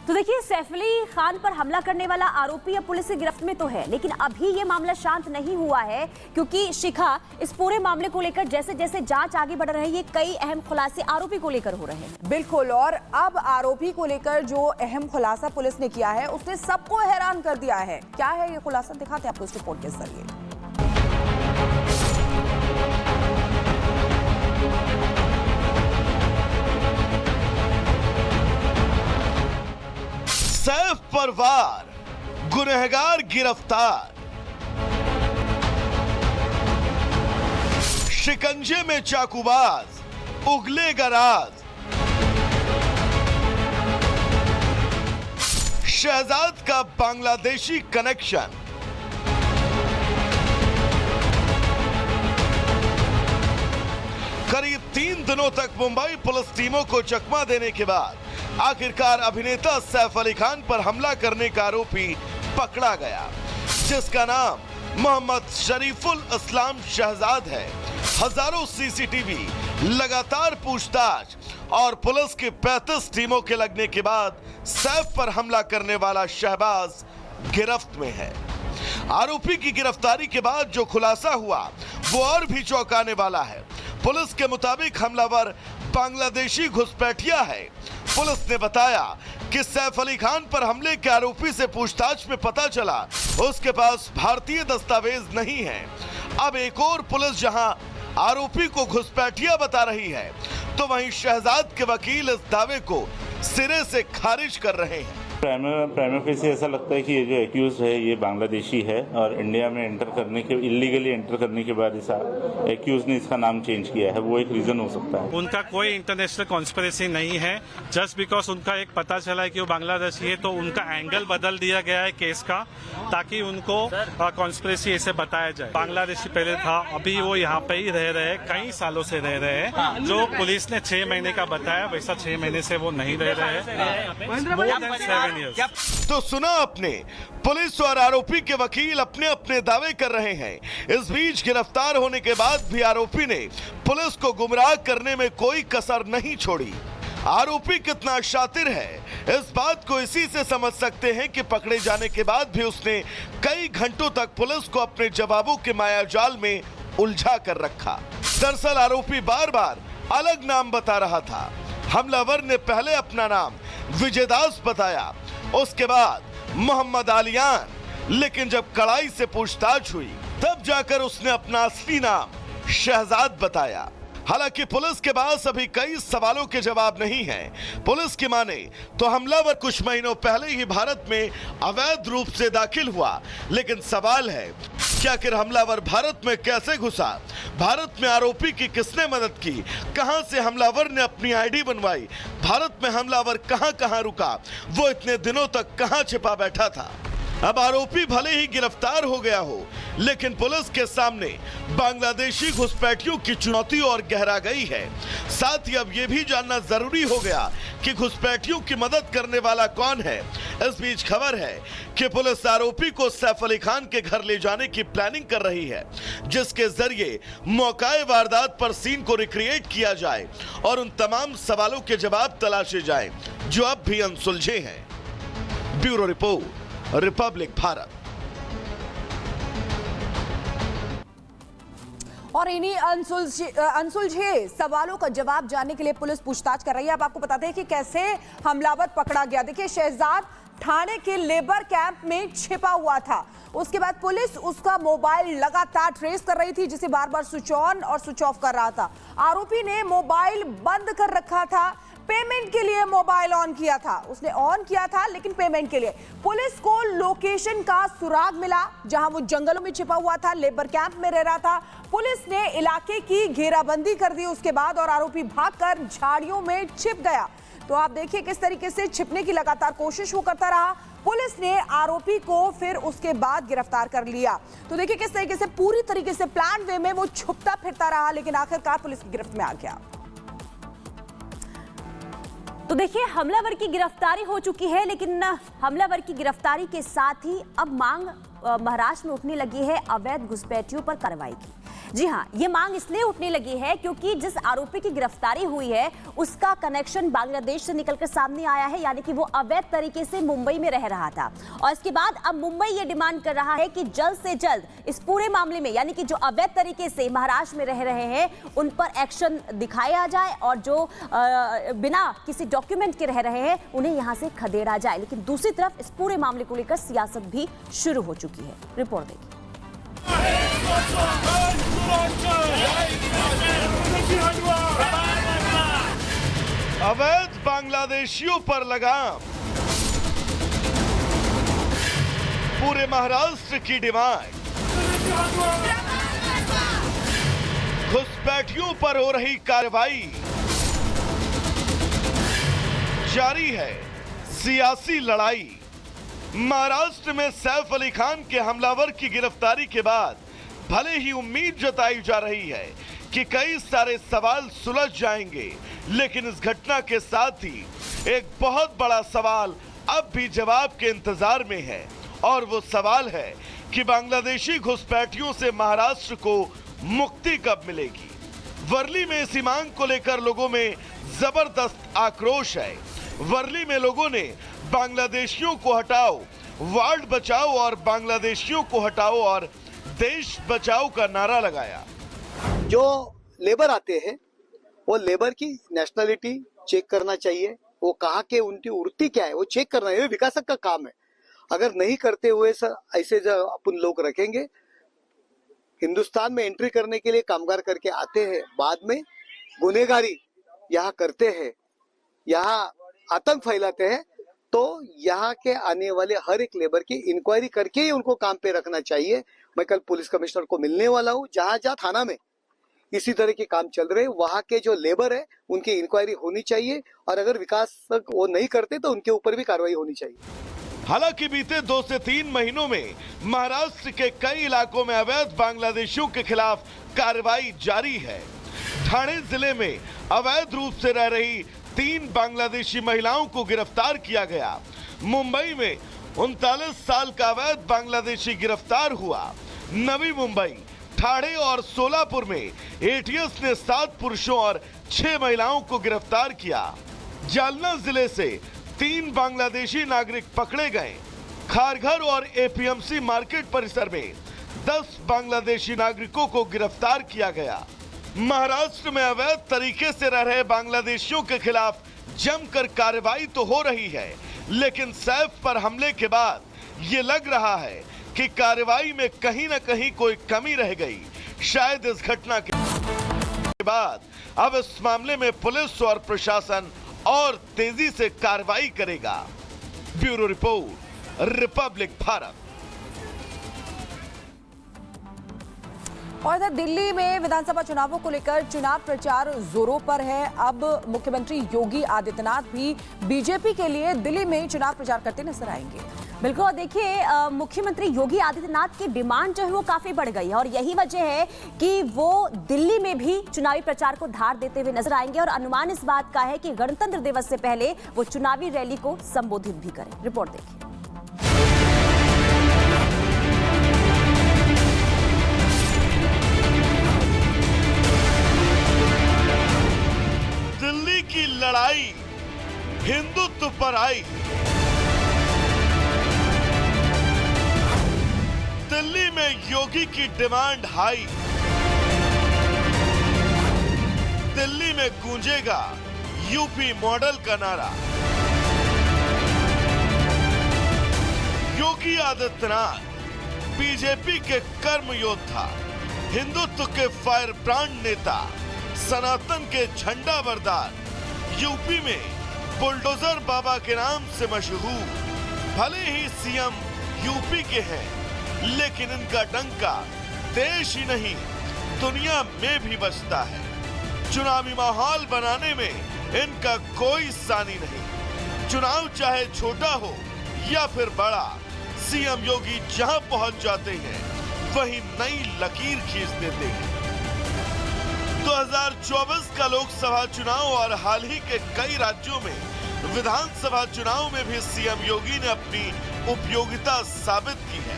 तो देखिए, सैफ अली खान पर हमला करने वाला आरोपी अब पुलिस की गिरफ्त में तो है, लेकिन अभी ये मामला शांत नहीं हुआ है, क्योंकि शिखा इस पूरे मामले को लेकर जैसे जैसे जांच आगे बढ़ रही है, कई अहम खुलासे आरोपी को लेकर हो रहे हैं। बिल्कुल, और अब आरोपी को लेकर जो अहम खुलासा पुलिस ने किया है उसने सबको हैरान कर दिया है। क्या है ये खुलासा, दिखाते हैं आपको इस रिपोर्ट के जरिए। सैफ पर वार, गुनहगार गिरफ्तार। शिकंजे में चाकूबाज, उगलेगा राज। शहजाद का बांग्लादेशी कनेक्शन। करीब 3 दिनों तक मुंबई पुलिस टीमों को चकमा देने के बाद आखिरकार अभिनेता सैफ अली खान पर हमला करने का आरोपी पकड़ा गया, जिसका नाम मोहम्मद शरीफुल इस्लाम शहजाद है। हजारों सीसीटीवी, लगातार पूछताछ और पुलिस की 35 टीमों के लगने के बाद सैफ पर हमला करने वाला शहबाज गिरफ्त में है। आरोपी की गिरफ्तारी के बाद जो खुलासा हुआ वो और भी चौंकाने वाला है। पुलिस के मुताबिक हमलावर बांग्लादेशी घुसपैठिया है। पुलिस ने बताया कि सैफ अली खान पर हमले के आरोपी से पूछताछ में पता चला उसके पास भारतीय दस्तावेज नहीं है। अब एक और पुलिस जहां आरोपी को घुसपैठिया बता रही है, तो वहीं शहजाद के वकील इस दावे को सिरे से खारिज कर रहे हैं। प्राइमा फेसी ऐसा लगता है कि ये जो एक्यूज है ये बांग्लादेशी है और इंडिया में इलीगली एंटर करने के बाद इस एक्यूज ने इसका नाम चेंज किया है। वो एक रीजन हो सकता है। उनका कोई इंटरनेशनल कॉन्स्पिरेसी नहीं है। जस्ट बिकॉज उनका एक पता चला है कि वो बांग्लादेशी है, तो उनका एंगल बदल दिया गया है केस का, ताकि उनको कॉन्स्पिरेसी ऐसे बताया जाए। बांग्लादेशी पहले था, अभी वो यहाँ पे ही रह रहे हैं, कई सालों से रह रहे हैं। जो पुलिस ने 6 महीने का बताया, वैसा 6 महीने से वो नहीं रह रहे हैं। तो सुना आपने, पुलिस और आरोपी के वकील अपने अपने दावे कर रहे हैं। इस बीच गिरफ्तार होने के बाद भी आरोपी ने पुलिस को गुमराह करने में कोई कसर नहीं छोड़ी। आरोपी कितना शातिर है, इस बात को इसी से समझ सकते हैं कि पकड़े जाने के बाद भी उसने कई घंटों तक पुलिस को अपने जवाबों के मायाजाल में उलझा कर रखा। दरअसल आरोपी बार बार अलग नाम बता रहा था। हमलावर ने पहले अपना नाम विजयदास बताया, उसके बाद मोहम्मद आलियान, लेकिन जब कड़ाई से पूछताछ हुई तब जाकर उसने अपना असली नाम शहजाद बताया। हालांकि पुलिस के पास अभी कई सवालों के जवाब नहीं हैं। पुलिस की माने तो हमलावर कुछ महीनों पहले ही भारत में अवैध रूप से दाखिल हुआ, लेकिन सवाल है कि आखिर हमलावर भारत में कैसे घुसा, भारत में आरोपी की किसने मदद की, कहां से हमलावर ने अपनी आईडी बनवाई, भारत में हमलावर कहां कहां रुका, वो इतने दिनों तक कहां छिपा बैठा था। अब आरोपी भले ही गिरफ्तार हो गया हो, लेकिन पुलिस के सामने बांग्लादेशी घुसपैठियों की चुनौती और गहरा गई है। साथ ही अब यह भी जानना जरूरी हो गया कि घुसपैठियों की मदद करने वाला कौन है। इस बीच खबर है कि पुलिस आरोपी को सैफ अली खान के घर ले जाने की प्लानिंग कर रही है, जिसके जरिए मौकाए वारदात पर सीन को रिक्रिएट किया जाए और उन तमाम सवालों के जवाब तलाशे जाएं जो अब भी अनसुलझे हैं। Bureau report, Republic Bharat. और इन्हीं अनसुलझे सवालों का जवाब जानने के लिए पुलिस पूछताछ कर रही है। अब आपको बताते हैं कि कैसे हमलावर पकड़ा गया। देखिए, शहजाद थाने के लेबर कैंप में छिपा हुआ था। उसके बाद पुलिस उसका मोबाइल लगातार ट्रेस कर रही थी, जिसे बार बार स्विच ऑन और स्विच ऑफ कर रहा था। आरोपी ने मोबाइल बंद कर रखा था, पेमेंट के लिए मोबाइल ऑन किया था। उसने ऑन किया था लेकिन पेमेंट के लिए। पुलिस को लोकेशन का सुराग मिला, जहां वो जंगलों में छिपा हुआ था, लेबर कैंप में रह रहा था। पुलिस ने इलाके की घेराबंदी कर दी उसके बाद, और आरोपी भागकर झाड़ियों में छिप गया। तो आप देखिए किस तरीके से छिपने की लगातार कोशिश वो करता रहा। पुलिस ने आरोपी को फिर उसके बाद गिरफ्तार कर लिया। तो देखिए किस तरीके से पूरी तरीके से प्लान वे में वो छुपता फिरता रहा, लेकिन आखिरकार पुलिस की गिरफ्त में आ गया। तो देखिए, हमलावर की गिरफ्तारी हो चुकी है, लेकिन हमलावर की गिरफ्तारी के साथ ही अब मांग महाराष्ट्र में उठने लगी है अवैध घुसपैठियों पर कार्रवाई की। जी हां, ये मांग इसलिए उठने लगी है क्योंकि जिस आरोपी की गिरफ्तारी हुई है उसका कनेक्शन बांग्लादेश से निकलकर सामने आया है, यानी कि वो अवैध तरीके से मुंबई में रह रहा था। और इसके बाद अब मुंबई ये डिमांड कर रहा है कि जल्द से जल्द इस पूरे मामले में, यानी कि जो अवैध तरीके से महाराष्ट्र में रह रहे हैं उन पर एक्शन दिखाया जाए और जो बिना किसी डॉक्यूमेंट के रह रहे हैं उन्हें यहां से खदेड़ा जाए। लेकिन दूसरी तरफ इस पूरे मामले को लेकर सियासत भी शुरू हो चुकी है। रिपोर्ट देखिए। अवैध बांग्लादेशियों पर लगाम, पूरे महाराष्ट्र की डिमांड, घुसपैठियों पर हो रही कार्रवाई, जारी है सियासी लड़ाई। महाराष्ट्र में सैफ अली खान के हमलावर की गिरफ्तारी के बाद भले ही उम्मीद जताई जा रही है कि कई सारे सवाल सुलझ जाएंगे, लेकिन इस घटना के साथ ही एक बहुत बड़ा सवाल अब भी जवाब के इंतजार में है और वो सवाल है कि बांग्लादेशी घुसपैठियों से महाराष्ट्र को मुक्ति कब मिलेगी। वर्ली में इसी मांग को लेकर लोगों में जबरदस्त आक्रोश है। वर्ली में लोगों ने बांग्लादेशियों को हटाओ, वार्ड बचाओ और बांग्लादेशियों को हटाओ और देश बचाओ का नारा लगाया। जो लेबर आते हैं वो लेबर की नेशनलिटी चेक करना चाहिए, वो कहाँ के उनकी वृत्ति क्या है वो चेक करना है, विकासक का काम है। अगर नहीं करते हुए ऐसे जो अपन लोग रखेंगे, हिंदुस्तान में एंट्री करने के लिए कामगार करके आते हैं, बाद में गुनहगारी यहाँ करते हैं, यहाँ आतंक फैलाते हैं, तो यहाँ के आने वाले हर एक लेबर की इंक्वायरी करके ही उनको काम पे रखना चाहिए। मैं कल पुलिस कमिश्नर को मिलने वाला हूँ। जहाँ जहाँ थाना में इसी तरह के काम चल रहे हैं वहाँ के जो लेबर है उनकी इंक्वायरी होनी चाहिए और अगर विकास वो नहीं करते तो उनके ऊपर भी कार्रवाई होनी चाहिए। हालांकि बीते 2 से 3 महीनों में महाराष्ट्र के कई इलाकों में अवैध बांग्लादेशियों के खिलाफ कार्रवाई जारी है। ठाणे जिले में अवैध रूप से रह रही 3 बांग्लादेशी महिलाओं को गिरफ्तार किया गया। मुंबई में 39 साल का अवैध बांग्लादेशी गिरफ्तार हुआ। नवी मुंबई, ठाणे और सोलापुर में एटीएस ने 7 पुरुषों और 6 महिलाओं को गिरफ्तार किया। जालना जिले से 3 बांग्लादेशी नागरिक पकड़े गए। खारघर और एपीएमसी मार्केट परिसर में 10 बांग्लादेशी नागरिकों को गिरफ्तार किया गया। महाराष्ट्र में अवैध तरीके से रह रहे बांग्लादेशियों के खिलाफ जमकर कार्रवाई तो हो रही है, लेकिन सैफ पर हमले के बाद ये लग रहा है कि कार्रवाई में कहीं न कहीं कोई कमी रह गई। शायद इस घटना के बाद अब इस मामले में पुलिस और प्रशासन और तेजी से कार्रवाई करेगा। Bureau report, Republic Bharat. और इधर दिल्ली में विधानसभा चुनावों को लेकर चुनाव प्रचार जोरों पर है। अब मुख्यमंत्री योगी आदित्यनाथ भी बीजेपी के लिए दिल्ली में चुनाव प्रचार करते नजर आएंगे। बिल्कुल, देखिए मुख्यमंत्री योगी आदित्यनाथ की डिमांड जो है वो काफी बढ़ गई है और यही वजह है कि वो दिल्ली में भी चुनावी प्रचार को धार देते हुए नजर आएंगे और अनुमान इस बात का है कि गणतंत्र दिवस से पहले वो चुनावी रैली को संबोधित भी करें। रिपोर्ट देखिए। दिल्ली की लड़ाई हिंदुत्व पर आई। दिल्ली में योगी की डिमांड हाई। दिल्ली में गूंजेगा यूपी मॉडल का नारा। योगी आदित्यनाथ बीजेपी के कर्म योद्धा, हिंदुत्व के फायर ब्रांड नेता, सनातन के झंडा बरदार, यूपी में बुलडोजर बाबा के नाम से मशहूर। भले ही सीएम यूपी के हैं, लेकिन इनका डंका देश ही नहीं दुनिया में भी बजता है। चुनावी माहौल बनाने में इनका कोई सानी नहीं। चुनाव चाहे छोटा हो या फिर बड़ा, सीएम योगी जहां पहुंच जाते हैं वहीं नई लकीर खींच देते हैं। 2024 का लोकसभा चुनाव और हाल ही के कई राज्यों में विधानसभा चुनाव में भी सीएम योगी ने अपनी उपयोगिता साबित की है।